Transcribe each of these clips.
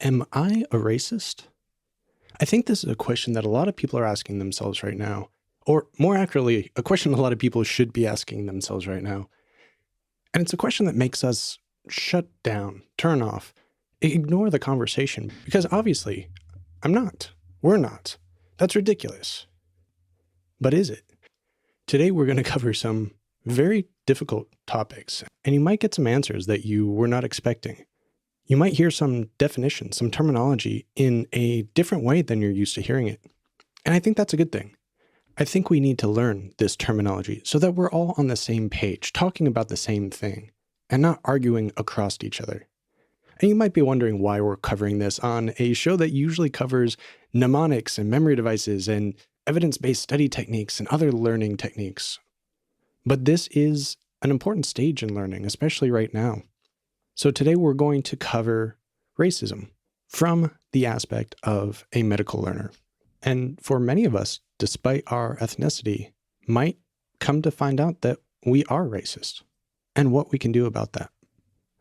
Am I a racist? I think this is a question that a lot of people are asking themselves right now. Or more accurately, a question a lot of people should be asking themselves right now. And it's a question that makes us shut down, turn off, ignore the conversation. Because obviously, I'm not. We're not. That's ridiculous. But is it? Today, we're going to cover some very difficult topics, and you might get some answers that you were not expecting. You might hear some definitions, some terminology in a different way than you're used to hearing it. And I think that's a good thing. I think we need to learn this terminology so that we're all on the same page, talking about the same thing, and not arguing across each other. And you might be wondering why we're covering this on a show that usually covers mnemonics and memory devices and evidence-based study techniques and other learning techniques. But this is an important stage in learning, especially right now. So today we're going to cover racism from the aspect of a medical learner. And for many of us, despite our ethnicity, might come to find out that we are racist and what we can do about that.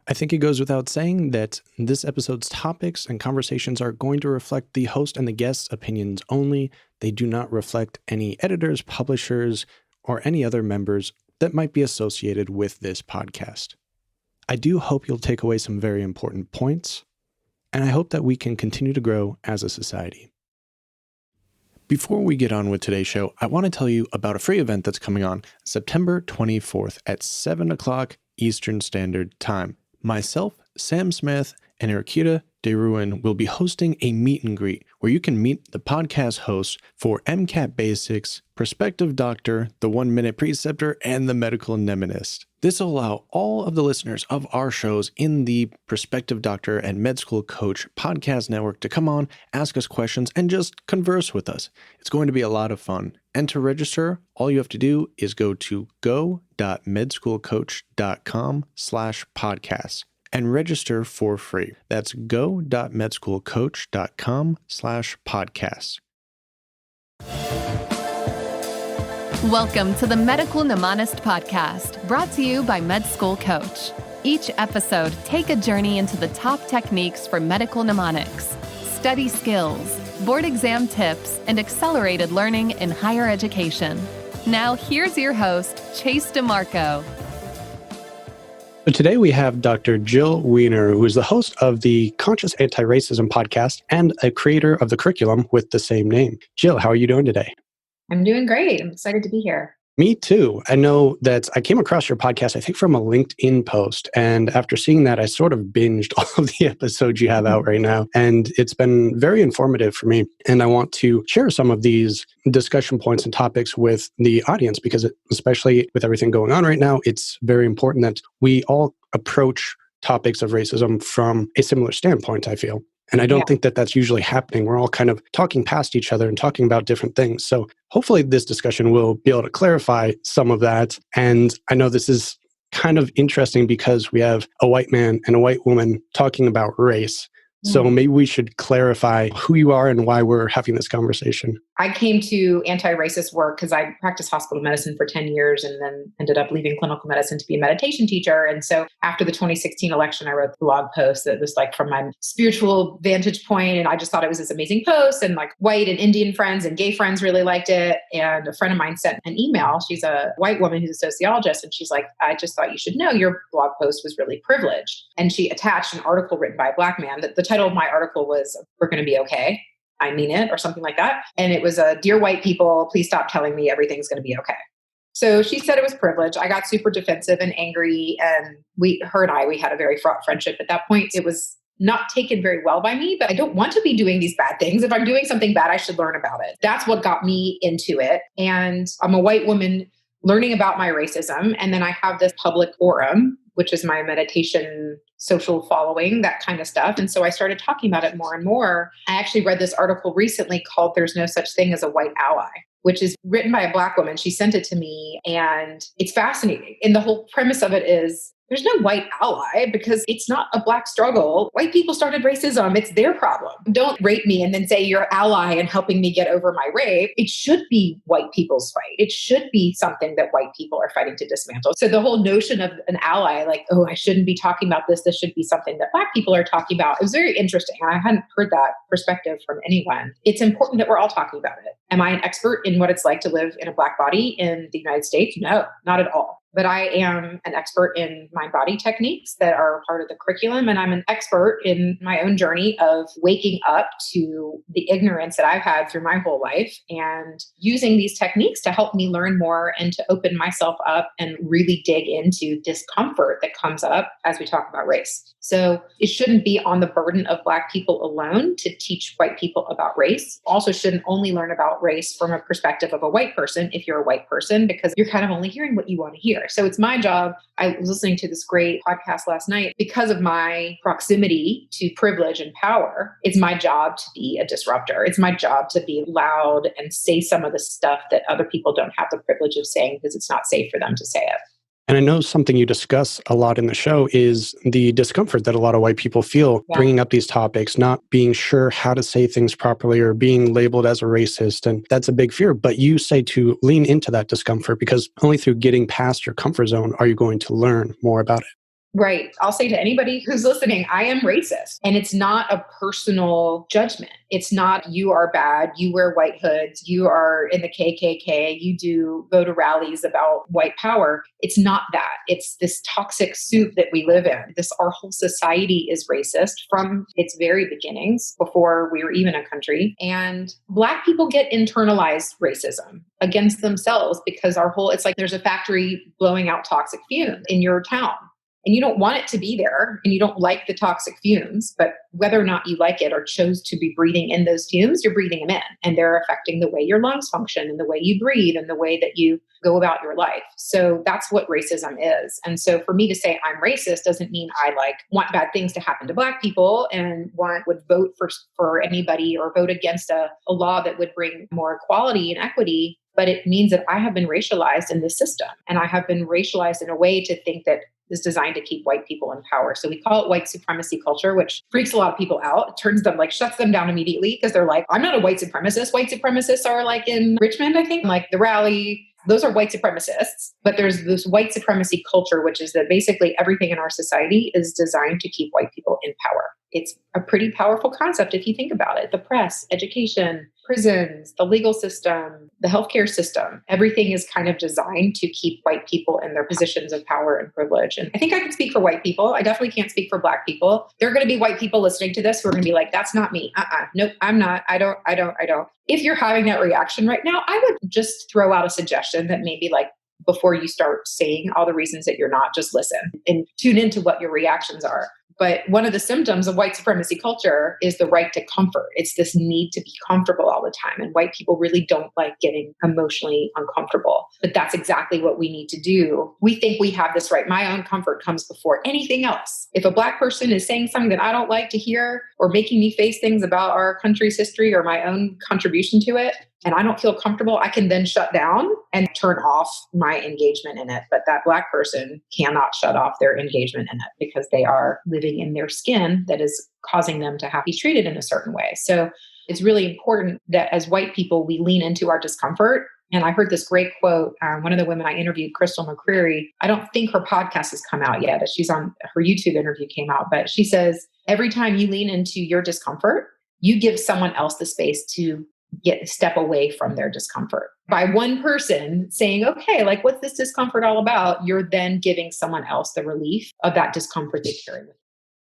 I think it goes without saying that this episode's topics and conversations are going to reflect the host and the guest's opinions only. They do not reflect any editors, publishers, or any other members that might be associated with this podcast. I do hope you'll take away some very important points, and I hope that we can continue to grow as a society. Before we get on with today's show, I want to tell you about a free event that's coming on September 24th at 7 o'clock Eastern Standard Time. Myself, Sam Smith, and Erikita DeRuin will be hosting a meet and greet where you can meet the podcast hosts for MCAT Basics, Prospective Doctor, the 1 Minute Preceptor, and the Medical Mnemonist. This will allow all of the listeners of our shows in the Prospective Doctor and Med School Coach podcast network to come on, ask us questions, and just converse with us. It's going to be a lot of fun. And to register, all you have to do is go to go.medschoolcoach.com/podcast. and register for free. That's go.medschoolcoach.com/podcast. Welcome to the Medical Mnemonist podcast, brought to you by Med School Coach. Each episode, take a journey into the top techniques for medical mnemonics, study skills, board exam tips, and accelerated learning in higher education. Now, here's your host, Chase DeMarco. So today we have Dr. Jill Wener, who is the host of the Conscious Anti-Racism podcast and a creator of the curriculum with the same name. Jill, how are you doing today? I'm doing great. I'm excited to be here. Me too. I know that I came across your podcast, I think from a LinkedIn post. And after seeing that, I sort of binged all of the episodes you have out right now. And it's been very informative for me. And I want to share some of these discussion points and topics with the audience because especially with everything going on right now, it's very important that we all approach topics of racism from a similar standpoint, I feel. And I don't think that that's usually happening. We're all kind of talking past each other and talking about different things. So hopefully this discussion will be able to clarify some of that. And I know this is kind of interesting because we have a white man and a white woman talking about race. So maybe we should clarify who you are and why we're having this conversation. I came to anti-racist work because I practiced hospital medicine for 10 years and then ended up leaving clinical medicine to be a meditation teacher. And so after the 2016 election, I wrote a blog post that was like from my spiritual vantage point. And I just thought it was this amazing post. And like white and Indian friends and gay friends really liked it. And a friend of mine sent an email. She's a white woman who's a sociologist. And she's like, I just thought you should know your blog post was really privileged. And she attached an article written by a Black man. The title of my article was, "We're going to be okay. I mean it," or something like that. And it was "Dear white people, please stop telling me everything's going to be okay." So she said it was privilege. I got super defensive and angry. And her and I had a very fraught friendship. At that point, it was not taken very well by me, but I don't want to be doing these bad things. If I'm doing something bad, I should learn about it. That's what got me into it. And I'm a white woman learning about my racism. And then I have this public forum, which is my meditation, social following, that kind of stuff. And so I started talking about it more and more. I actually read this article recently called "There's No Such Thing as a White Ally," which is written by a Black woman. She sent it to me and it's fascinating. And the whole premise of it is there's no white ally because it's not a Black struggle. White people started racism. It's their problem. Don't rape me and then say you're ally in helping me get over my rape. It should be white people's fight. It should be something that white people are fighting to dismantle. So the whole notion of an ally, like, oh, I shouldn't be talking about this. This should be something that Black people are talking about. It was very interesting. I hadn't heard that perspective from anyone. It's important that we're all talking about it. Am I an expert in what it's like to live in a Black body in the United States? No, not at all. But I am an expert in mind-body techniques that are part of the curriculum. And I'm an expert in my own journey of waking up to the ignorance that I've had through my whole life and using these techniques to help me learn more and to open myself up and really dig into discomfort that comes up as we talk about race. So it shouldn't be on the burden of Black people alone to teach white people about race. Also shouldn't only learn about race from a perspective of a white person if you're a white person, because you're kind of only hearing what you want to hear. So it's my job. I was listening to this great podcast last night because of my proximity to privilege and power. It's my job to be a disruptor. It's my job to be loud and say some of the stuff that other people don't have the privilege of saying because it's not safe for them to say it. And I know something you discuss a lot in the show is the discomfort that a lot of white people feel bringing up these topics, not being sure how to say things properly or being labeled as a racist. And that's a big fear. But you say to lean into that discomfort because only through getting past your comfort zone are you going to learn more about it. Right. I'll say to anybody who's listening, I am racist. And it's not a personal judgment. It's not you are bad, you wear white hoods, you are in the KKK, you do go to rallies about white power. It's not that. It's this toxic soup that we live in. Our whole society is racist from its very beginnings, before we were even a country. And Black people get internalized racism against themselves because it's like there's a factory blowing out toxic fumes in your town. And you don't want it to be there and you don't like the toxic fumes, but whether or not you like it or chose to be breathing in those fumes, you're breathing them in and they're affecting the way your lungs function and the way you breathe and the way that you go about your life. So that's what racism is. And so for me to say I'm racist doesn't mean I want bad things to happen to Black people and would vote for anybody or vote against a law that would bring more equality and equity. But it means that I have been racialized in this system and I have been racialized in a way to think that is designed to keep white people in power. So we call it white supremacy culture, which freaks a lot of people out. It turns them shuts them down immediately because they're like, I'm not a white supremacist. White supremacists are in Richmond, I think, the rally. Those are white supremacists. But there's this white supremacy culture, which is that basically everything in our society is designed to keep white people in power. It's a pretty powerful concept if you think about it. The press, education, prisons, the legal system, the healthcare system, everything is kind of designed to keep white people in their positions of power and privilege. And I think I can speak for white people. I definitely can't speak for Black people. There are going to be white people listening to this who are going to be like, that's not me. Nope, I'm not. I don't. If you're having that reaction right now, I would just throw out a suggestion that maybe before you start saying all the reasons that you're not, just listen and tune into what your reactions are. But one of the symptoms of white supremacy culture is the right to comfort. It's this need to be comfortable all the time. And white people really don't like getting emotionally uncomfortable. But that's exactly what we need to do. We think we have this right. My own comfort comes before anything else. If a Black person is saying something that I don't like to hear or making me face things about our country's history or my own contribution to it, and I don't feel comfortable, I can then shut down and turn off my engagement in it. But that Black person cannot shut off their engagement in it because they are living in their skin that is causing them to have to be treated in a certain way. So it's really important that as white people, we lean into our discomfort. And I heard this great quote. One of the women I interviewed, Crystal McCreary, I don't think her podcast has come out yet. She's on her YouTube interview came out, but she says, every time you lean into your discomfort, you give someone else the space to step away from their discomfort. By one person saying, okay, what's this discomfort all about? You're then giving someone else the relief of that discomfort they carry with them.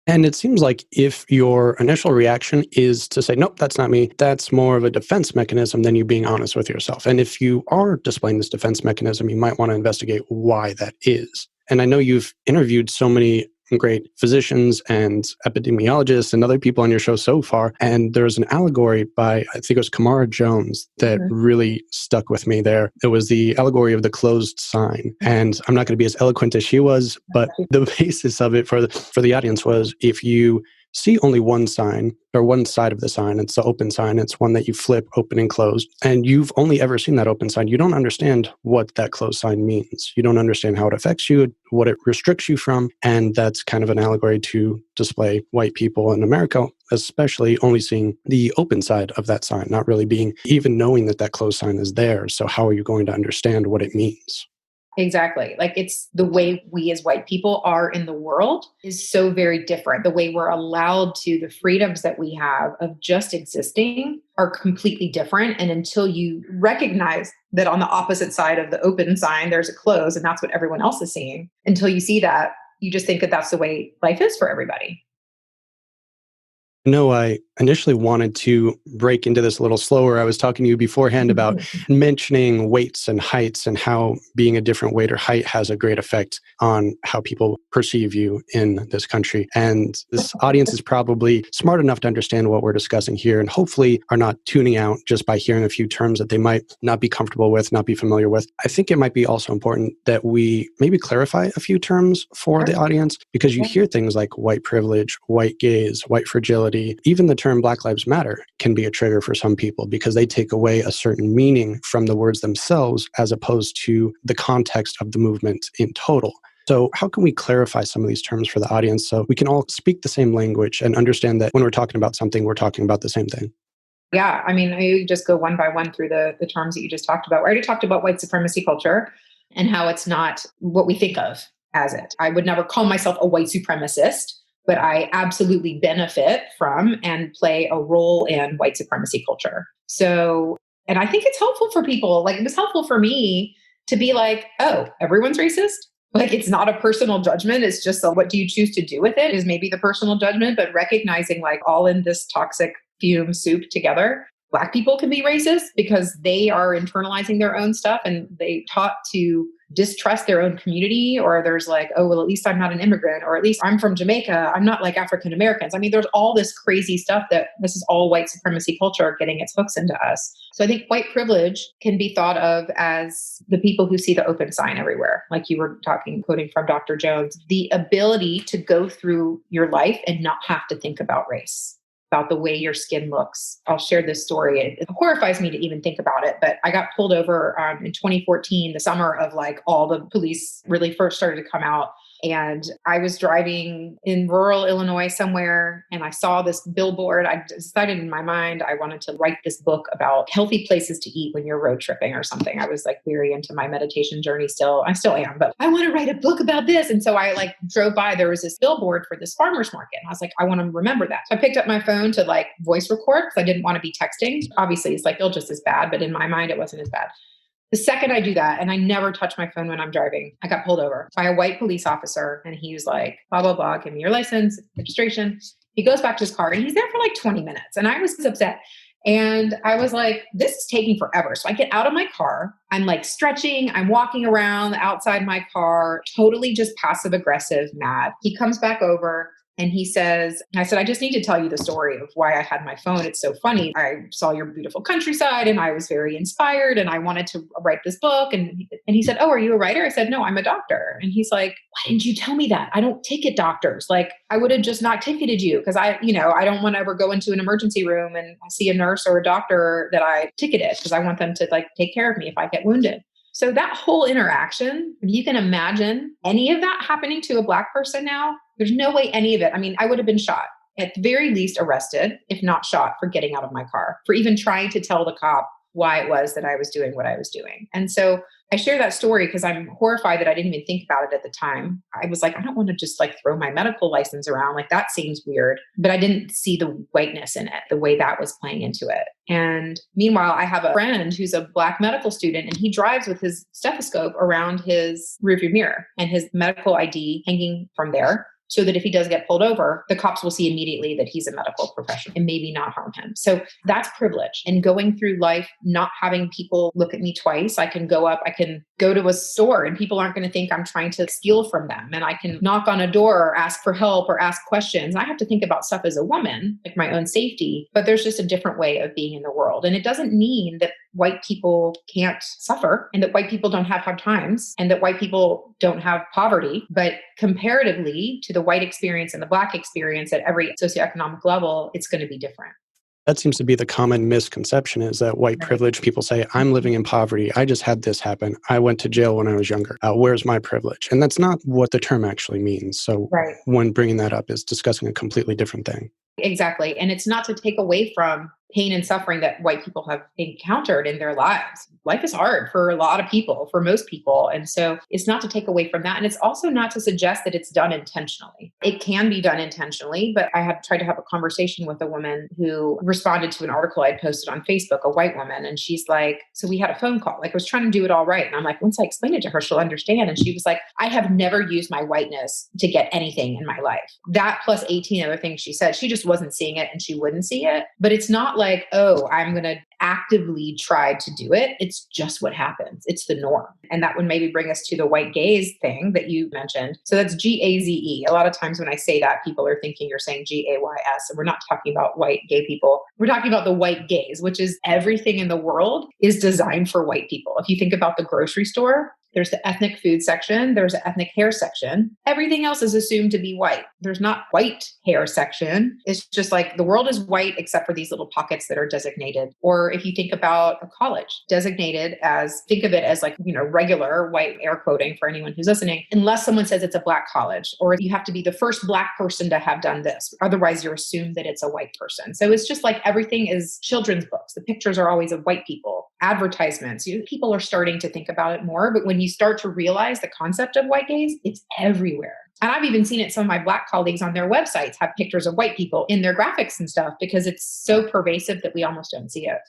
And it seems like if your initial reaction is to say, nope, that's not me, that's more of a defense mechanism than you being honest with yourself. And if you are displaying this defense mechanism, you might want to investigate why that is. And I know you've interviewed so many great physicians and epidemiologists and other people on your show so far. And there's an allegory by, I think it was Kamara Jones, that really stuck with me there. It was the allegory of the closed sign. And I'm not going to be as eloquent as she was, but the basis of it for the audience was if you see only one sign or one side of the sign. It's the open sign. It's one that you flip open and closed. And you've only ever seen that open sign. You don't understand what that closed sign means. You don't understand how it affects you, what it restricts you from. And that's kind of an allegory to display white people in America, especially only seeing the open side of that sign, not really even knowing that that closed sign is there. So how are you going to understand what it means? Exactly. Like it's the way we as white people are in the world is so very different. The way we're allowed to, the freedoms that we have of just existing are completely different. And until you recognize that on the opposite side of the open sign, there's a close, and that's what everyone else is seeing, until you see that, you just think that that's the way life is for everybody. No, I initially wanted to break into this a little slower. I was talking to you beforehand about mentioning weights and heights and how being a different weight or height has a great effect on how people perceive you in this country. And this audience is probably smart enough to understand what we're discussing here and hopefully are not tuning out just by hearing a few terms that they might not be comfortable with, not be familiar with. I think it might be also important that we maybe clarify a few terms for the audience because you hear things like white privilege, white gaze, white fragility. Even the term Black Lives Matter can be a trigger for some people because they take away a certain meaning from the words themselves as opposed to the context of the movement in total. So how can we clarify some of these terms for the audience so we can all speak the same language and understand that when we're talking about something, we're talking about the same thing? Yeah. I mean, I just go one by one through the terms that you just talked about. We already talked about white supremacy culture and how it's not what we think of as it. I would never call myself a white supremacist, but I absolutely benefit from and play a role in white supremacy culture. So, and I think it's helpful for people. Like it was helpful for me to be like, oh, everyone's racist. Like it's not a personal judgment. It's just what do you choose to do with it is maybe the personal judgment, but recognizing like all in this toxic fume soup together. Black people can be racist because they are internalizing their own stuff and they taught to distrust their own community, or there's like, oh, well, at least I'm not an immigrant, or at least I'm from Jamaica. I'm not like African Americans. I mean, there's all this crazy stuff that this is all white supremacy culture getting its hooks into us. So I think white privilege can be thought of as the people who see the open sign everywhere. Like you were quoting from Dr. Jones, the ability to go through your life and not have to think about race, about the way your skin looks. I'll share this story. It horrifies me to even think about it, but I got pulled over in 2014, the summer of like all the police really first started to come out. And I was driving in rural Illinois somewhere and I saw this billboard. I decided in my mind, I wanted to write this book about healthy places to eat when you're road tripping or something. I was like very into my meditation journey still. I still am, but I want to write a book about this. And so I like drove by, there was this billboard for this farmer's market. And I was like, I want to remember that. So I picked up my phone to like voice record because I didn't want to be texting. Obviously it's like, still just as bad, but in my mind, it wasn't as bad. The second I do that, and I never touch my phone when I'm driving, I got pulled over by a white police officer. And he was like, blah, blah, blah, give me your license, registration. He goes back to his car and he's there for like 20 minutes. And I was upset. And I was like, this is taking forever. So I get out of my car. I'm like stretching. I'm walking around outside my car, totally just passive aggressive, mad. He comes back over. And he says, I said, I just need to tell you the story of why I had my phone. It's so funny. I saw your beautiful countryside and I was very inspired and I wanted to write this book. And he said, oh, are you a writer? I said, no, I'm a doctor. And he's like, why didn't you tell me that? I don't ticket doctors. Like I would have just not ticketed you because I don't want to ever go into an emergency room and see a nurse or a doctor that I ticketed because I want them to like take care of me if I get wounded. So that whole interaction, if you can imagine any of that happening to a Black person now, there's no way any of it. I mean, I would have been shot, at the very least arrested, if not shot for getting out of my car, for even trying to tell the cop why it was that I was doing what I was doing. And so I share that story because I'm horrified that I didn't even think about it at the time. I was like, I don't want to just like throw my medical license around. Like that seems weird, but I didn't see the whiteness in it, the way that was playing into it. And meanwhile, I have a friend who's a Black medical student and he drives with his stethoscope around his rearview mirror and his medical ID hanging from there, so that if he does get pulled over, the cops will see immediately that he's a medical professional and maybe not harm him. So that's privilege. And going through life, not having people look at me twice. I can go to a store and people aren't going to think I'm trying to steal from them. And I can knock on a door or ask for help or ask questions. I have to think about stuff as a woman, like my own safety, but there's just a different way of being in the world. And it doesn't mean that white people can't suffer and that white people don't have hard times and that white people don't have poverty. But comparatively to the white experience and the Black experience at every socioeconomic level, it's going to be different. That seems to be the common misconception, is that white Right. privilege people say, I'm living in poverty. I just had this happen. I went to jail when I was younger. Where's my privilege? And that's not what the term actually means. So Right. when bringing that up is discussing a completely different thing. Exactly. And it's not to take away from pain and suffering that white people have encountered in their lives. Life is hard for a lot of people, for most people. And so it's not to take away from that. And it's also not to suggest that it's done intentionally. It can be done intentionally, but I had tried to have a conversation with a woman who responded to an article I'd posted on Facebook, a white woman. And she's like, so we had a phone call. Like I was trying to do it all right. And I'm like, once I explain it to her, she'll understand. And she was like, I have never used my whiteness to get anything in my life. That plus 18 other things she said, she just wasn't seeing it and she wouldn't see it. But it's not like, oh, I'm going to actively try to do it. It's just what happens. It's the norm. And that would maybe bring us to the white gaze thing that you mentioned. So that's Gaze. A lot of times when I say that, people are thinking you're saying Gays. And we're not talking about white gay people. We're talking about the white gaze, which is everything in the world is designed for white people. If you think about the grocery store, there's the ethnic food section. There's an ethnic hair section. Everything else is assumed to be white. There's not white hair section. It's just like the world is white except for these little pockets that are designated. Or if you think about a college designated as, think of it as like, regular white, air quoting for anyone who's listening, unless someone says it's a Black college, or you have to be the first Black person to have done this. Otherwise, you're assumed that it's a white person. So it's just like everything is children's books. The pictures are always of white people. Advertisements, people are starting to think about it more. But when you start to realize the concept of white gaze, it's everywhere. And I've even seen it, some of my Black colleagues on their websites have pictures of white people in their graphics and stuff because it's so pervasive that we almost don't see it.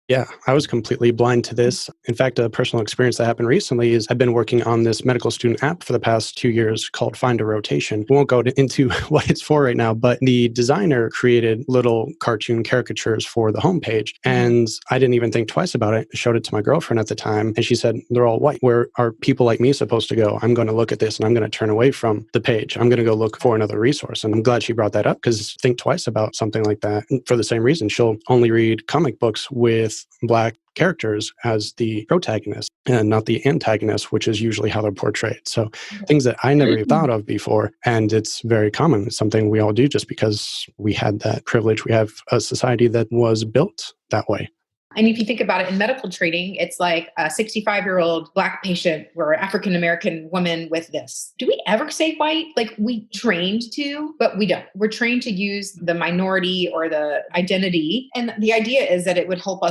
Yeah, I was completely blind to this. In fact, a personal experience that happened recently is I've been working on this medical student app for the past 2 years called Find a Rotation. We won't go into what it's for right now, but the designer created little cartoon caricatures for the homepage. And I didn't even think twice about it. I showed it to my girlfriend at the time, and she said, they're all white. Where are people like me supposed to go? I'm going to look at this and I'm going to turn away from the page. I'm going to go look for another resource. And I'm glad she brought that up, because think twice about something like that. And for the same reason, she'll only read comic books with Black characters as the protagonist and not the antagonist, which is usually how they're portrayed. So things that I never even thought of before. And it's very common. It's something we all do just because we had that privilege. We have a society that was built that way. And if you think about it in medical training, it's like a 65-year-old Black patient or African-American woman with this. Do we ever say white? Like we trained to, but we don't. We're trained to use the minority or the identity. And the idea is that it would help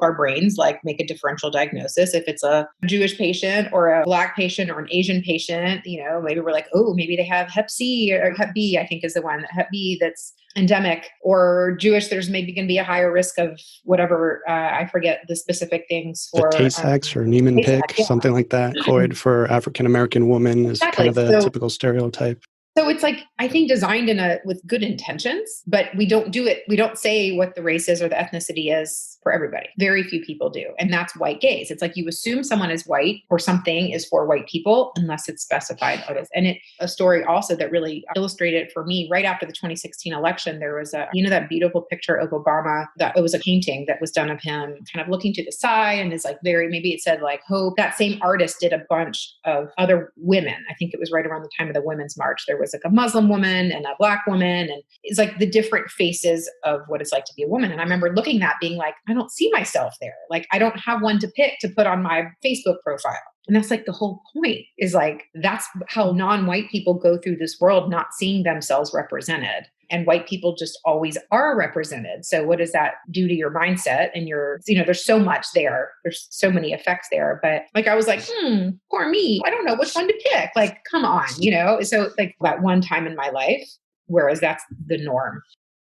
our brains like make a differential diagnosis. If it's a Jewish patient or a Black patient or an Asian patient, maybe we're like, oh, maybe they have Hep C or Hep B, I think is the one, Hep B that's endemic, or Jewish, there's maybe going to be a higher risk of whatever, I forget the specific things for. The Tay-Sachs or Niemann-Pick, yeah. something like that. COID for African-American woman is Exactly. kind of the typical stereotype. So it's like, I think designed with good intentions, but we don't do it. We don't say what the race is or the ethnicity is for everybody. Very few people do. And that's white gaze. It's like you assume someone is white or something is for white people unless it's specified others. And a story also that really illustrated it for me right after the 2016 election, there was that beautiful picture of Obama, that it was a painting that was done of him kind of looking to the side and is like maybe it said like hope. That same artist did a bunch of other women. I think it was right around the time of the Women's March. There was like a Muslim woman and a Black woman. And it's like the different faces of what it's like to be a woman. And I remember looking at that being like, I don't see myself there. Like, I don't have one to pick to put on my Facebook profile. And that's like the whole point is like, that's how non-white people go through this world, not seeing themselves represented. And white people just always are represented. So what does that do to your mindset? And there's so much there. There's so many effects there. But like, I was like, poor me. I don't know which one to pick. Like, come on, So like that one time in my life, whereas that's the norm.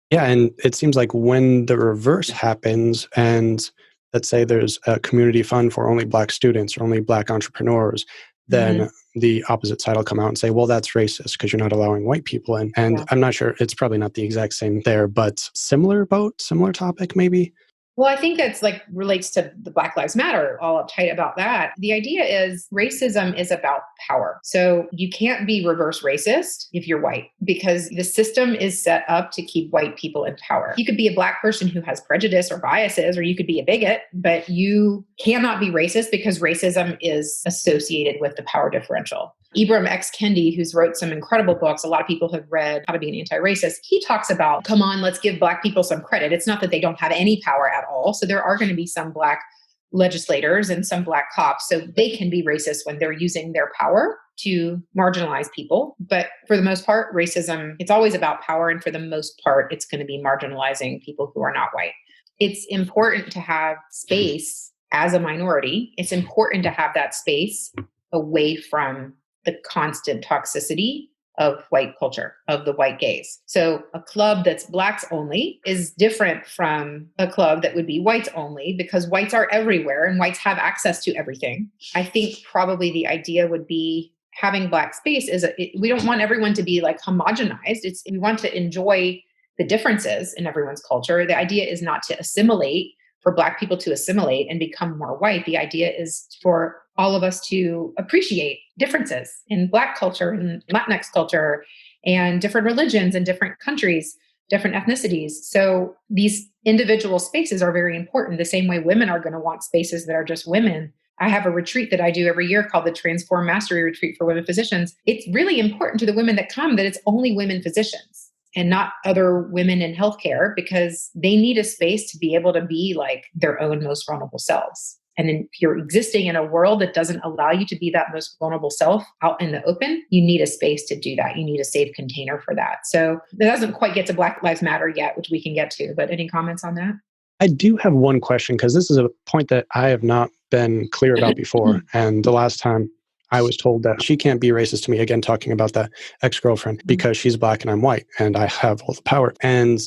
Yeah. And it seems like when the reverse happens, and let's say there's a community fund for only Black students or only Black entrepreneurs, then the opposite side will come out and say, well, that's racist because you're not allowing white people in. And I'm not sure, it's probably not the exact same there, but similar boat, similar topic maybe. Well, I think that's like relates to the Black Lives Matter, all uptight about that. The idea is racism is about power. So you can't be reverse racist if you're white because the system is set up to keep white people in power. You could be a Black person who has prejudice or biases, or you could be a bigot, but you cannot be racist because racism is associated with the power differential. Ibram X. Kendi, who's wrote some incredible books, a lot of people have read How to Be an Anti-Racist. He talks about, come on, let's give Black people some credit. It's not that they don't have any power at all. So there are going to be some Black legislators and some Black cops. So they can be racist when they're using their power to marginalize people. But for the most part, racism, it's always about power. And for the most part, it's going to be marginalizing people who are not white. It's important to have space as a minority. It's important to have that space away from the constant toxicity of white culture, of the white gaze. So a club that's Blacks only is different from a club that would be whites only because whites are everywhere and whites have access to everything. I think probably the idea would be having Black space we don't want everyone to be like homogenized. We want to enjoy the differences in everyone's culture. The idea is not to assimilate, for Black people to assimilate and become more white. The idea is for all of us to appreciate differences in Black culture and Latinx culture and different religions and different countries, different ethnicities. So these individual spaces are very important. The same way women are going to want spaces that are just women. I have a retreat that I do every year called the Transform Mastery Retreat for Women Physicians. It's really important to the women that come that it's only women physicians and not other women in healthcare because they need a space to be able to be like their own most vulnerable selves. And then if you're existing in a world that doesn't allow you to be that most vulnerable self out in the open, you need a space to do that. You need a safe container for that. So that doesn't quite get to Black Lives Matter yet, which we can get to, but any comments on that? I do have one question because this is a point that I have not been clear about before. And the last time I was told that she can't be racist to me, again, talking about that ex-girlfriend, because she's Black and I'm white and I have all the power. And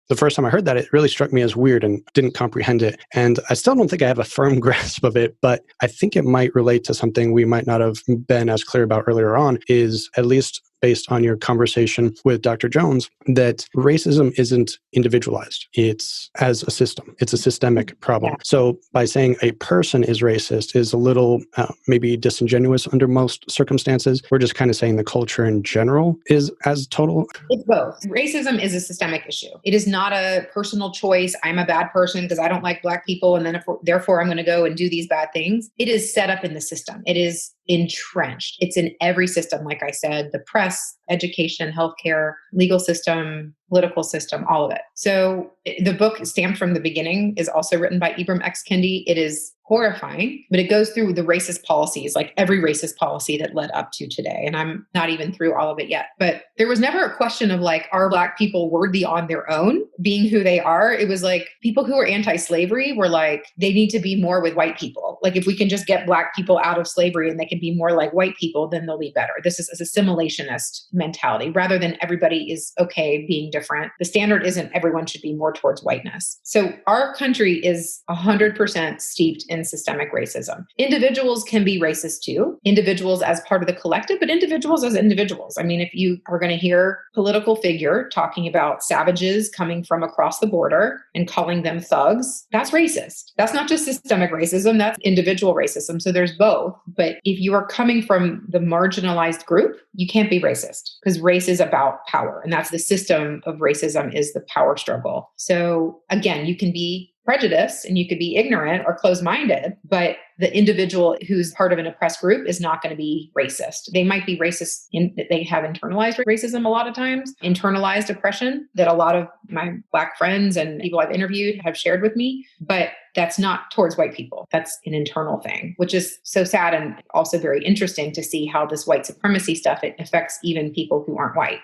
the first time I heard that, it really struck me as weird and didn't comprehend it. And I still don't think I have a firm grasp of it, but I think it might relate to something we might not have been as clear about earlier on, is at least based on your conversation with Dr. Jones, that racism isn't individualized. It's as a system. It's a systemic problem. Yeah. So by saying a person is racist is a little maybe disingenuous under most circumstances. We're just kind of saying the culture in general is as total. It's both. Racism is a systemic issue. It is not a personal choice. I'm a bad person because I don't like Black people. And then therefore I'm going to go and do these bad things. It is set up in the system. It is entrenched. It's in every system. Like I said, the press, education, healthcare, legal system, political system, all of it. So the book Stamped from the Beginning is also written by Ibram X. Kendi. It is horrifying, but it goes through the racist policies, like every racist policy that led up to today. And I'm not even through all of it yet. But there was never a question of like, are Black people worthy on their own, being who they are? It was like people who were anti-slavery were like, they need to be more with white people. Like if we can just get Black people out of slavery and they can be more like white people, then they'll be better. This is a assimilationist mentality rather than everybody is okay being different. The standard isn't everyone should be more towards whiteness. So our country is 100% steeped in systemic racism. Individuals can be racist too, individuals as part of the collective, but individuals as individuals. I mean, if you are going to hear a political figure talking about savages coming from across the border and calling them thugs, that's racist. That's not just systemic racism, that's individual racism. So there's both. But if you are coming from the marginalized group, you can't be racist because race is about power. And that's the system of racism is the power struggle. So again, you can be prejudiced and you could be ignorant or closed-minded, but the individual who's part of an oppressed group is not going to be racist. They might be racist they have internalized racism a lot of times, internalized oppression that a lot of my Black friends and people I've interviewed have shared with me, but that's not towards white people. That's an internal thing, which is so sad and also very interesting to see how this white supremacy stuff, it affects even people who aren't white.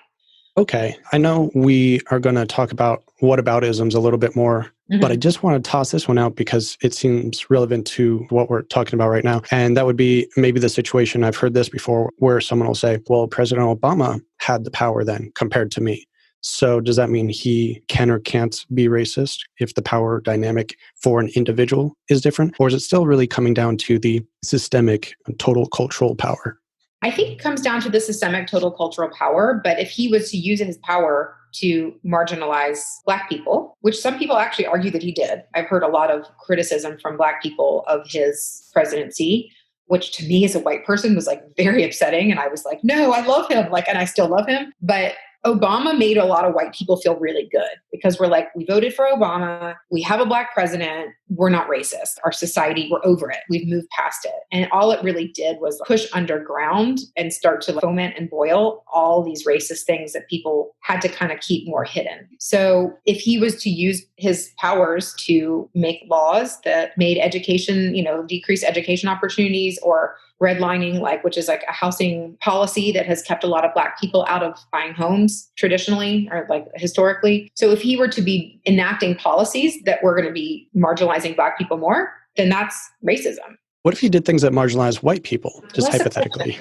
Okay. I know we are going to talk about whataboutisms a little bit more, but I just want to toss this one out because it seems relevant to what we're talking about right now. And that would be maybe the situation, I've heard this before, where someone will say, well, President Obama had the power then compared to me. So does that mean he can or can't be racist if the power dynamic for an individual is different? Or is it still really coming down to the systemic total cultural power? I think it comes down to the systemic total cultural power. But if he was to use his power to marginalize Black people, which some people actually argue that he did. I've heard a lot of criticism from Black people of his presidency, which to me as a white person was like very upsetting. And I was like, no, I love him. Like, and I still love him. But Obama made a lot of white people feel really good because we're like, we voted for Obama. We have a Black president. We're not racist. Our society, we're over it. We've moved past it. And all it really did was push underground and start to foment and boil all these racist things that people had to kind of keep more hidden. So if he was to use his powers to make laws that made education, decrease education opportunities or redlining, which is like a housing policy that has kept a lot of Black people out of buying homes traditionally or historically. So if he were to be enacting policies that were going to be marginalizing Black people more, then that's racism. What if he did things that marginalize white people, just That's hypothetically?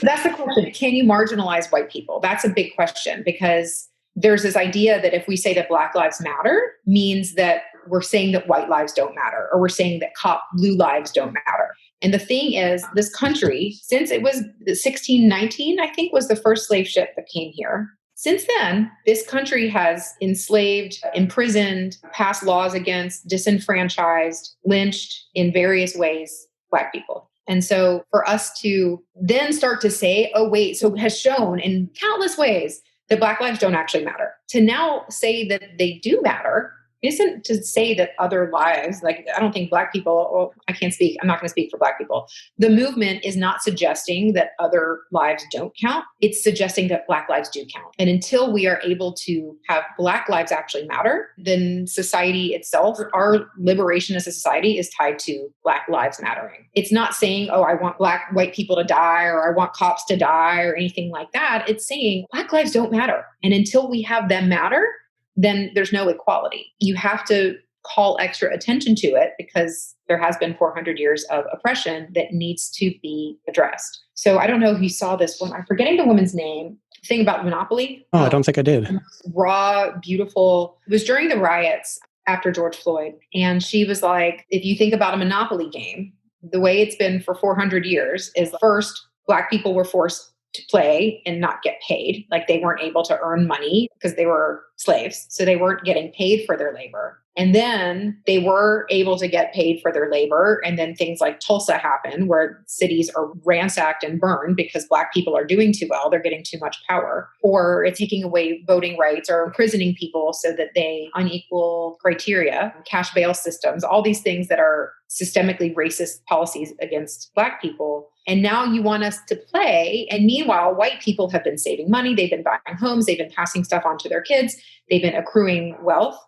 That's the question. Can you marginalize white people? That's a big question because there's this idea that if we say that Black lives matter means that we're saying that white lives don't matter, or we're saying that blue lives don't matter. And the thing is, this country, since it was 1619, I think was the first slave ship that came here. Since then, this country has enslaved, imprisoned, passed laws against, disenfranchised, lynched in various ways Black people. And so for us to then start to say, oh, wait, so it has shown in countless ways that Black lives don't actually matter. To now say that they do matter isn't to say that other lives, I don't think Black people, I can't speak, I'm not going to speak for Black people. The movement is not suggesting that other lives don't count. It's suggesting that Black lives do count. And until we are able to have Black lives actually matter, then society itself, our liberation as a society is tied to Black lives mattering. It's not saying, oh, I want white people to die, or I want cops to die, or anything like that. It's saying Black lives don't matter. And until we have them matter, then there's no equality. You have to call extra attention to it because there has been 400 years of oppression that needs to be addressed. So I don't know if you saw this one. I'm forgetting the woman's name. The thing about Monopoly. Oh, I don't think I did. Raw, beautiful. It was during the riots after George Floyd. And she was like, if you think about a Monopoly game, the way it's been for 400 years is first, Black people were forced to play and not get paid. They weren't able to earn money because they were slaves. So they weren't getting paid for their labor. And then they were able to get paid for their labor. And then things like Tulsa happen where cities are ransacked and burned because Black people are doing too well. They're getting too much power, or it's taking away voting rights or imprisoning people so that they unequal criteria, cash bail systems, all these things that are systemically racist policies against Black people. And now you want us to play. And meanwhile, white people have been saving money. They've been buying homes. They've been passing stuff on to their kids. They've been accruing wealth.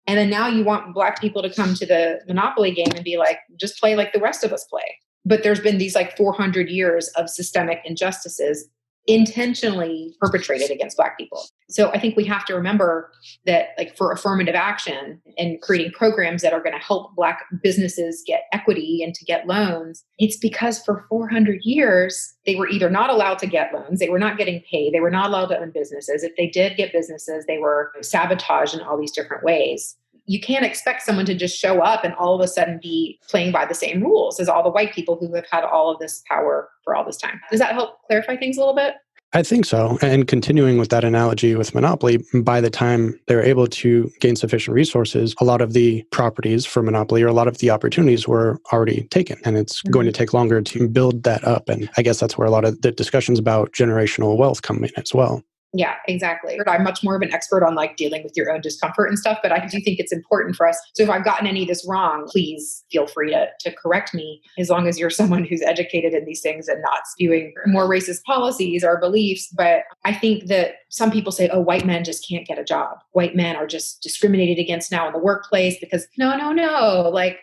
And then now you want Black people to come to the Monopoly game and be like, just play like the rest of us play. But there's been these 400 years of systemic injustices intentionally perpetrated against Black people. So I think we have to remember that for affirmative action and creating programs that are going to help Black businesses get equity and to get loans, it's because for 400 years, they were either not allowed to get loans, they were not getting paid, they were not allowed to own businesses. If they did get businesses, they were sabotaged in all these different ways. You can't expect someone to just show up and all of a sudden be playing by the same rules as all the white people who have had all of this power for all this time. Does that help clarify things a little bit? I think so. And continuing with that analogy with Monopoly, by the time they're able to gain sufficient resources, a lot of the properties for Monopoly or a lot of the opportunities were already taken. And it's going to take longer to build that up. And I guess that's where a lot of the discussions about generational wealth come in as well. Yeah, exactly. I'm much more of an expert on dealing with your own discomfort and stuff, but I do think it's important for us. So if I've gotten any of this wrong, please feel free to correct me, as long as you're someone who's educated in these things and not spewing more racist policies or beliefs. But I think that some people say, oh, white men just can't get a job. White men are just discriminated against now in the workplace because no.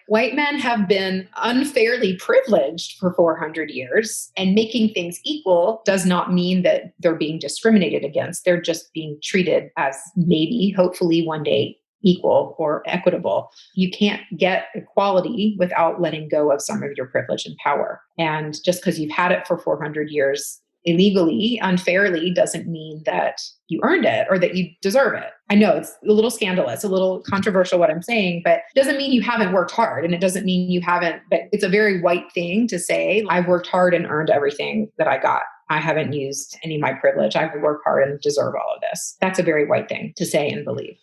White men have been unfairly privileged for 400 years, and making things equal does not mean that they're being discriminated against. They're just being treated as maybe, hopefully one day, equal or equitable. You can't get equality without letting go of some of your privilege and power. And just because you've had it for 400 years illegally, unfairly, doesn't mean that you earned it or that you deserve it. I know it's a little scandalous, a little controversial what I'm saying, but it doesn't mean you haven't worked hard. And it doesn't mean you haven't, but it's a very white thing to say, I've worked hard and earned everything that I got. I haven't used any of my privilege. I work hard and deserve all of this. That's a very white thing to say and believe.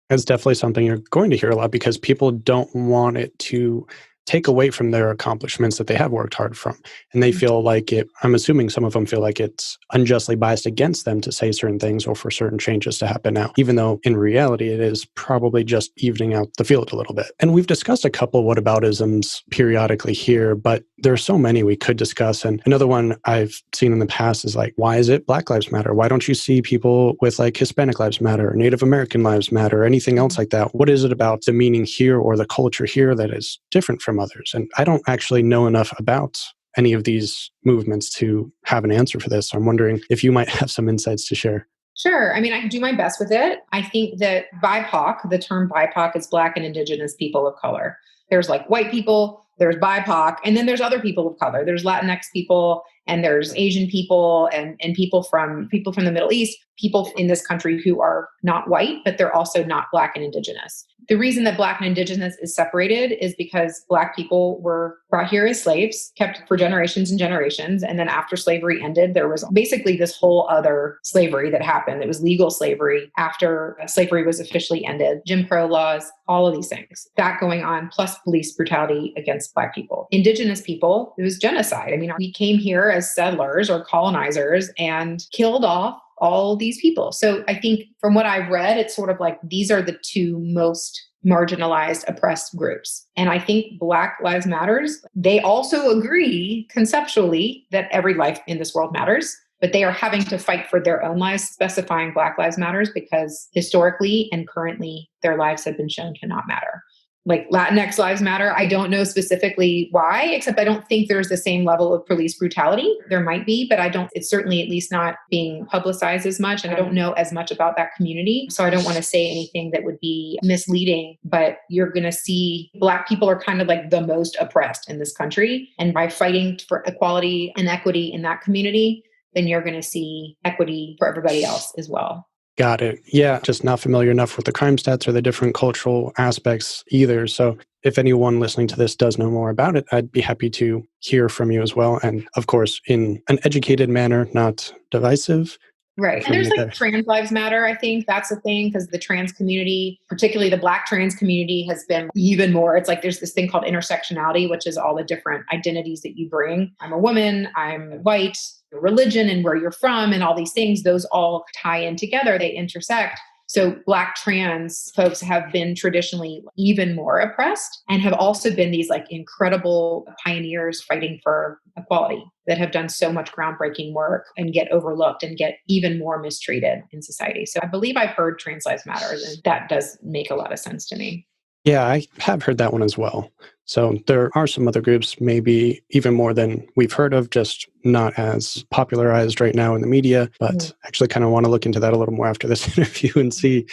It's definitely something you're going to hear a lot because people don't want it to take away from their accomplishments that they have worked hard from. And they feel like I'm assuming some of them feel like it's unjustly biased against them to say certain things or for certain changes to happen now, even though in reality, it is probably just evening out the field a little bit. And we've discussed a couple whataboutisms periodically here, but there are so many we could discuss. And another one I've seen in the past is like, why is it Black Lives Matter? Why don't you see people with like Hispanic Lives Matter, or Native American Lives Matter, or anything else like that? What is it about the meaning here or the culture here that is different from others? And I don't actually know enough about any of these movements to have an answer for this. So I'm wondering if you might have some insights to share. Sure. I mean, I can do my best with it. I think that BIPOC, the term BIPOC is Black and Indigenous people of color. There's like white people, there's BIPOC, and then there's other people of color. There's Latinx people, and there's Asian people, and people from the Middle East, people in this country who are not white, but they're also not Black and Indigenous. The reason that Black and Indigenous is separated is because Black people were brought here as slaves, kept for generations and generations. And then after slavery ended, there was basically this whole other slavery that happened. It was legal slavery after slavery was officially ended, Jim Crow laws, all of these things, that going on, plus police brutality against Black people. Indigenous people, it was genocide. I mean, we came here as settlers or colonizers and killed off all these people. So I think from what I've read, it's sort of like these are the two most marginalized, oppressed groups. And I think Black Lives Matters, they also agree conceptually that every life in this world matters, but they are having to fight for their own lives, specifying Black Lives Matters because historically and currently their lives have been shown to not matter. Like Latinx lives matter. I don't know specifically why, except I don't think there's the same level of police brutality. There might be, but it's certainly at least not being publicized as much. And I don't know as much about that community. So I don't want to say anything that would be misleading, but you're going to see Black people are kind of like the most oppressed in this country. And by fighting for equality and equity in that community, then you're going to see equity for everybody else as well. Got it. Yeah, just not familiar enough with the crime stats or the different cultural aspects either. So if anyone listening to this does know more about it, I'd be happy to hear from you as well. And of course, in an educated manner, not divisive. Right. And there's like trans lives matter. I think that's the thing because the trans community, particularly the Black trans community, has been even more. It's like there's this thing called intersectionality, which is all the different identities that you bring. I'm a woman, I'm white, your religion and where you're from and all these things, those all tie in together. They intersect. So Black trans folks have been traditionally even more oppressed and have also been these like incredible pioneers fighting for equality that have done so much groundbreaking work and get overlooked and get even more mistreated in society. So I believe I've heard Trans Lives Matter, and that does make a lot of sense to me. Yeah, I have heard that one as well. So there are some other groups, maybe even more than we've heard of, just not as popularized right now in the media, but actually kind of want to look into that a little more after this interview and see.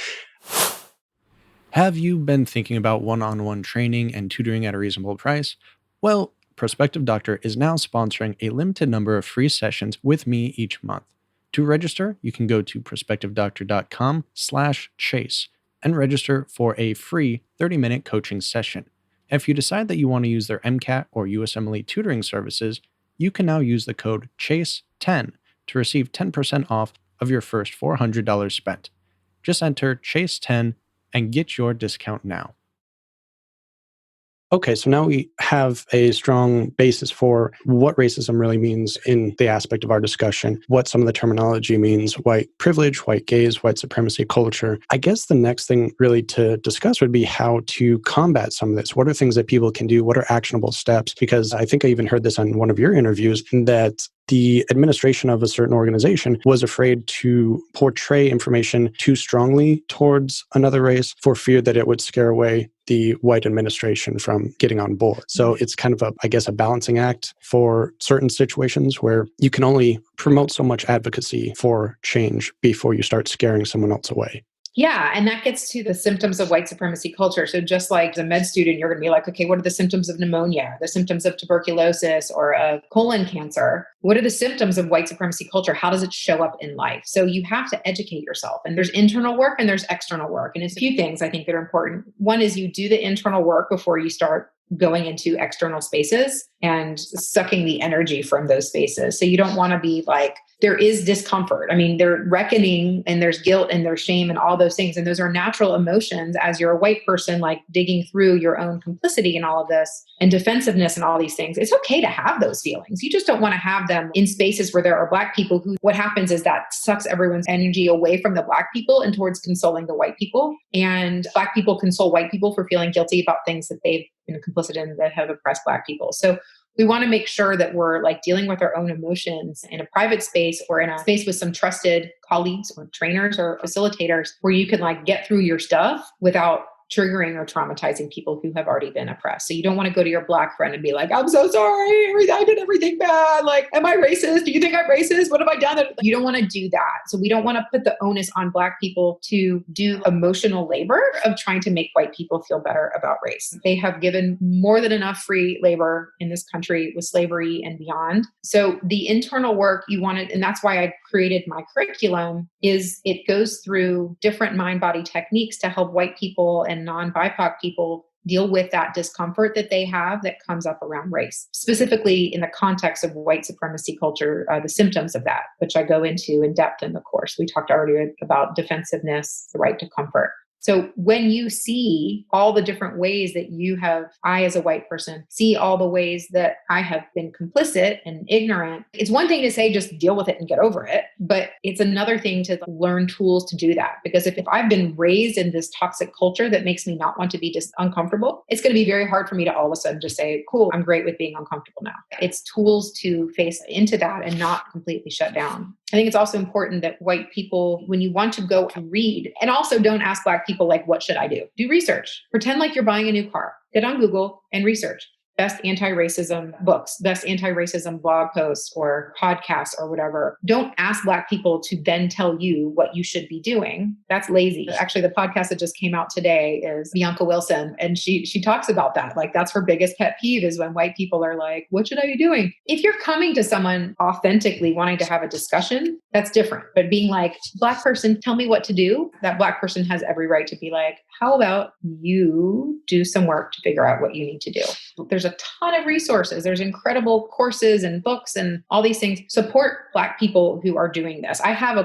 Have you been thinking about one-on-one training and tutoring at a reasonable price? Well, Prospective Doctor is now sponsoring a limited number of free sessions with me each month. To register, you can go to prospectivedoctor.com/chase and register for a free 30-minute coaching session. If you decide that you want to use their MCAT or USMLE tutoring services, you can now use the code CHASE10 to receive 10% off of your first $400 spent. Just enter CHASE10 and get your discount now. Okay, so now we have a strong basis for what racism really means in the aspect of our discussion, what some of the terminology means, white privilege, white gaze, white supremacy culture. I guess the next thing really to discuss would be how to combat some of this. What are things that people can do? What are actionable steps? Because I think I even heard this on one of your interviews, that the administration of a certain organization was afraid to portray information too strongly towards another race for fear that it would scare away the white administration from getting on board. So it's kind of a balancing act for certain situations where you can only promote so much advocacy for change before you start scaring someone else away. Yeah. And that gets to the symptoms of white supremacy culture. So just like as a med student, you're going to be like, okay, what are the symptoms of pneumonia, the symptoms of tuberculosis or of colon cancer? What are the symptoms of white supremacy culture? How does it show up in life? So you have to educate yourself. And there's internal work and there's external work. And it's a few things I think that are important. One is you do the internal work before you start going into external spaces and sucking the energy from those spaces. So you don't want to be like, there is discomfort. I mean, there's reckoning and there's guilt and there's shame and all those things. And those are natural emotions as you're a white person, like digging through your own complicity and all of this and defensiveness and all these things. It's okay to have those feelings. You just don't want to have them in spaces where there are Black people who, what happens is that sucks everyone's energy away from the Black people and towards consoling the white people. And Black people console white people for feeling guilty about things that they've been complicit in that have oppressed Black people. So we want to make sure that we're like dealing with our own emotions in a private space or in a space with some trusted colleagues or trainers or facilitators where you can like get through your stuff without triggering or traumatizing people who have already been oppressed. So you don't want to go to your Black friend and be like, I'm so sorry. I did everything bad. Like, am I racist? Do you think I'm racist? What have I done? You don't want to do that. So we don't want to put the onus on Black people to do emotional labor of trying to make white people feel better about race. They have given more than enough free labor in this country with slavery and beyond. So the internal work you wanted, and that's why I created my curriculum, is it goes through different mind-body techniques to help white people and non-BIPOC people deal with that discomfort that they have that comes up around race, specifically in the context of white supremacy culture, the symptoms of that, which I go into in depth in the course. We talked earlier about defensiveness, the right to comfort. So when you see all the different ways that I as a white person, see all the ways that I have been complicit and ignorant, it's one thing to say, just deal with it and get over it. But it's another thing to learn tools to do that. Because if I've been raised in this toxic culture that makes me not want to be just uncomfortable, it's going to be very hard for me to all of a sudden just say, cool, I'm great with being uncomfortable now. It's tools to face into that and not completely shut down. I think it's also important that white people, when you want to go and read, and also don't ask Black people, like, what should I do? Do research. Pretend like you're buying a new car. Get on Google and research. Best anti-racism books, best anti-racism blog posts or podcasts or whatever. Don't ask Black people to then tell you what you should be doing. That's lazy. Actually, the podcast that just came out today is Bianca Wilson. And she talks about that. Like, that's her biggest pet peeve is when white people are like, what should I be doing? If you're coming to someone authentically wanting to have a discussion, that's different. But being like, Black person, tell me what to do. That Black person has every right to be like, how about you do some work to figure out what you need to do? There's a ton of resources. There's incredible courses and books and all these things. Support Black people who are doing this. I have a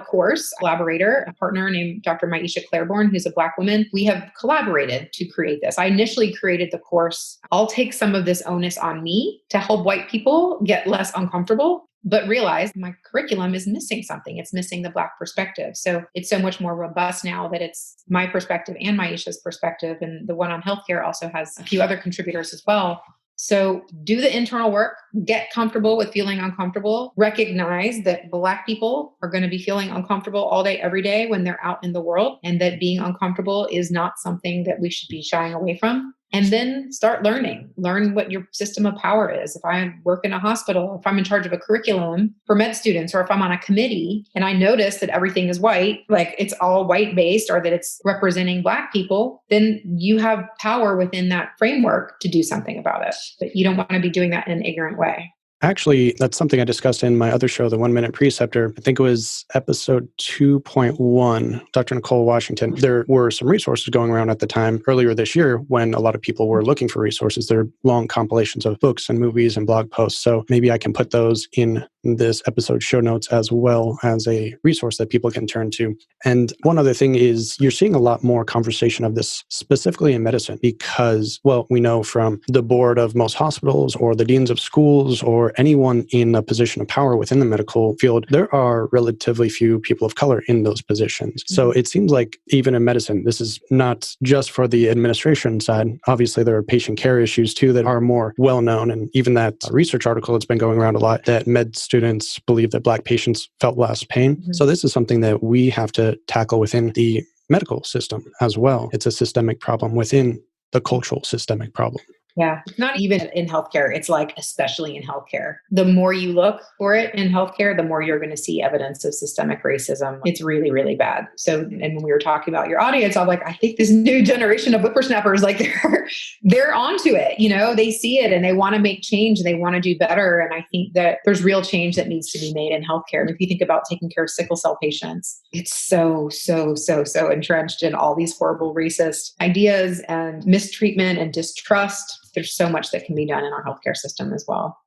collaborator, a partner named Dr. Maisha Claiborne, who's a Black woman. We have collaborated to create this. I initially created the course. I'll take some of this onus on me to help white people get less uncomfortable, but realize my curriculum is missing something. It's missing the Black perspective. So it's so much more robust now that it's my perspective and Maisha's perspective. And the one on healthcare also has a few other contributors as well. So do the internal work, get comfortable with feeling uncomfortable, recognize that Black people are going to be feeling uncomfortable all day, every day when they're out in the world, and that being uncomfortable is not something that we should be shying away from. And then start learn what your system of power is. If I work in a hospital, if I'm in charge of a curriculum for med students, or if I'm on a committee and I notice that everything is white, like it's all white based, or that it's representing Black people, then you have power within that framework to do something about it. But you don't want to be doing that in an ignorant way. Actually, that's something I discussed in my other show, The 1 Minute Preceptor. I think it was episode 2.1, Dr. Nicole Washington. There were some resources going around at the time, earlier this year, when a lot of people were looking for resources. They're long compilations of books and movies and blog posts. So maybe I can put those in this episode show notes as well as a resource that people can turn to. And one other thing is you're seeing a lot more conversation of this specifically in medicine because, well, we know from the board of most hospitals or the deans of schools or anyone in a position of power within the medical field, there are relatively few people of color in those positions. So it seems like even in medicine, this is not just for the administration side. Obviously, there are patient care issues too that are more well-known. And even that research article that's been going around a lot, that med students believe that Black patients felt less pain. So this is something that we have to tackle within the medical system as well. It's a systemic problem within the cultural systemic problem. Yeah. It's not even in healthcare. It's like, especially in healthcare. The more you look for it in healthcare, the more you're going to see evidence of systemic racism. It's really, really bad. So, and when we were talking about your audience, I'm like, I think this new generation of whippersnappers, like they're onto it. You know, they see it and they want to make change and they want to do better. And I think that there's real change that needs to be made in healthcare. And if you think about taking care of sickle cell patients, it's so entrenched in all these horrible racist ideas and mistreatment and distrust. there's so much that can be done in our healthcare system as well.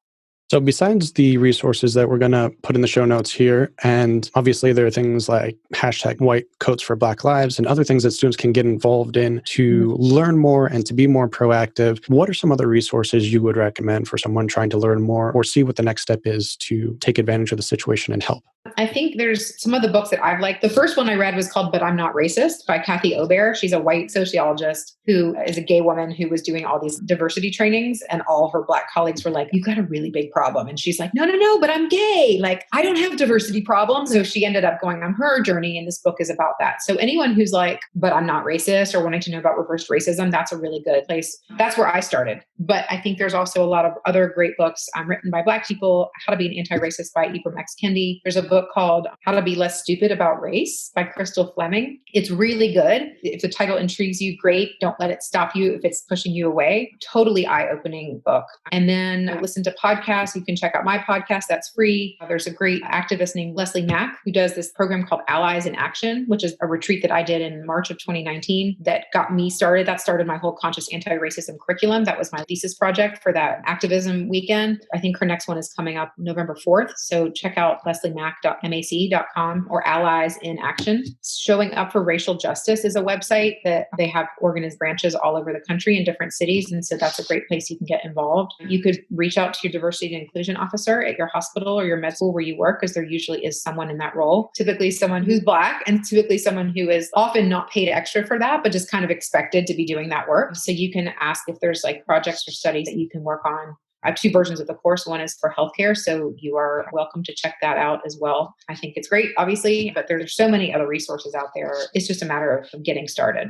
So besides the resources that we're going to put in the show notes here, and obviously there are things like hashtag white coats for Black Lives and other things that students can get involved in to learn more and to be more proactive, what are some other resources you would recommend for someone trying to learn more or see what the next step is to take advantage of the situation and help? I think there's some of the books that I've liked. The first one I read was called But I'm Not Racist by Kathy Obear. She's a white sociologist who is a gay woman who was doing all these diversity trainings, and all her Black colleagues were like, "You got a really big problem." And she's like, no, but I'm gay. Like, I don't have diversity problems. So she ended up going on her journey, and this book is about that. So anyone who's like, but I'm not racist, or wanting to know about reverse racism, that's a really good place. That's where I started. But I think there's also a lot of other great books written by Black people. How to Be an Anti-Racist by Ibram X. Kendi. There's a book called How to Be Less Stupid About Race by Crystal Fleming. It's really good. If the title intrigues you, great. Don't let it stop you if it's pushing you away. Totally eye-opening book. And then listen to podcasts. You can check out my podcast. That's free. There's a great activist named Leslie Mack who does this program called Allies in Action, which is a retreat that I did in March of 2019 that got me started. That started my whole conscious anti-racism curriculum. That was my thesis project for that activism weekend. I think her next one is coming up November 4th. So check out lesliemac.mac.com or Allies in Action. Showing Up for Racial Justice is a website that they have organized branches all over the country in different cities. And so that's a great place you can get involved. You could reach out to your diversity and inclusion officer at your hospital or your med school where you work, because there usually is someone in that role, typically someone who's Black and typically someone who is often not paid extra for that, but just kind of expected to be doing that work. So you can ask if there's like projects or studies that you can work on. I have 2 versions of the course. One is for healthcare, so you are welcome to check that out as well. I think it's great, obviously, but there's so many other resources out there. It's just a matter of getting started.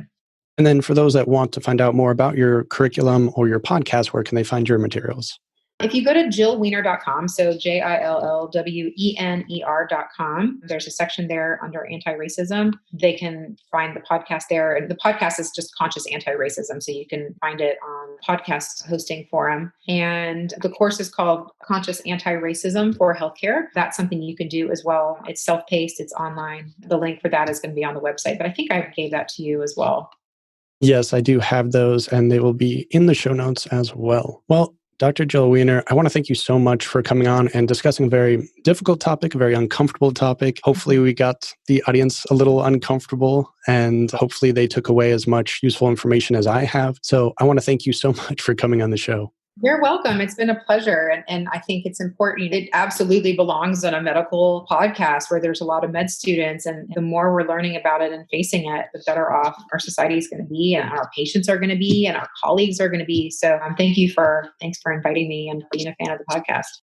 And then for those that want to find out more about your curriculum or your podcast, where can they find your materials? If you go to jillwener.com, so JILLWENER.com, there's a section there under anti-racism. They can find the podcast there. And the podcast is just Conscious Anti-Racism. So you can find it on podcast hosting forum. And the course is called Conscious Anti-Racism for Healthcare. That's something you can do as well. It's self-paced. It's online. The link for that is going to be on the website. But I think I gave that to you as well. Yes, I do have those, and they will be in the show notes as well. Well, Dr. Jill Wener, I want to thank you so much for coming on and discussing a very difficult topic, a very uncomfortable topic. Hopefully we got the audience a little uncomfortable, and hopefully they took away as much useful information as I have. So I want to thank you so much for coming on the show. You're welcome. It's been a pleasure. And I think it's important. It absolutely belongs on a medical podcast where there's a lot of med students. And the more we're learning about it and facing it, the better off our society is going to be, and our patients are going to be, and our colleagues are going to be. So thanks for inviting me and being a fan of the podcast.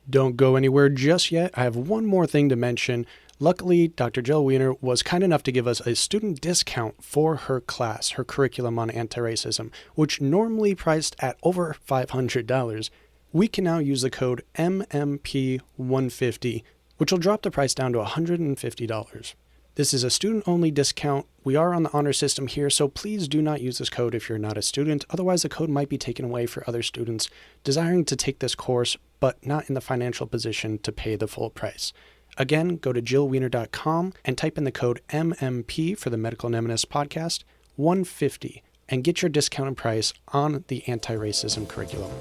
Don't go anywhere just yet. I have one more thing to mention. Luckily, Dr. Jill Wener was kind enough to give us a student discount for her class, her curriculum on anti-racism, which normally priced at over $500. We can now use the code MMP150, which will drop the price down to $150. This is a student-only discount. We are on the honor system here, so please do not use this code if you're not a student. Otherwise, the code might be taken away for other students desiring to take this course, but not in the financial position to pay the full price. Again, go to jillwener.com and type in the code MMP for the Medical Nemonist Podcast, 150, and get your discounted price on the anti-racism curriculum.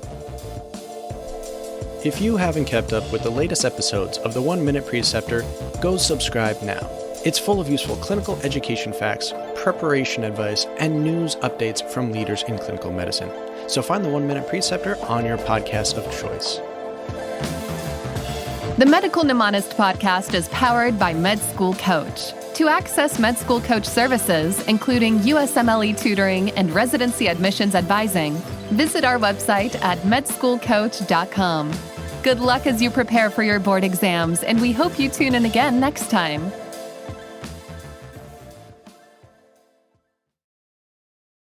If you haven't kept up with the latest episodes of the 1 Minute Preceptor, go subscribe now. It's full of useful clinical education facts, preparation advice, and news updates from leaders in clinical medicine. So find the 1 Minute Preceptor on your podcast of choice. The Medical Mnemonist podcast is powered by Med School Coach. To access Med School Coach services, including USMLE tutoring and residency admissions advising, visit our website at medschoolcoach.com. Good luck as you prepare for your board exams, and we hope you tune in again next time.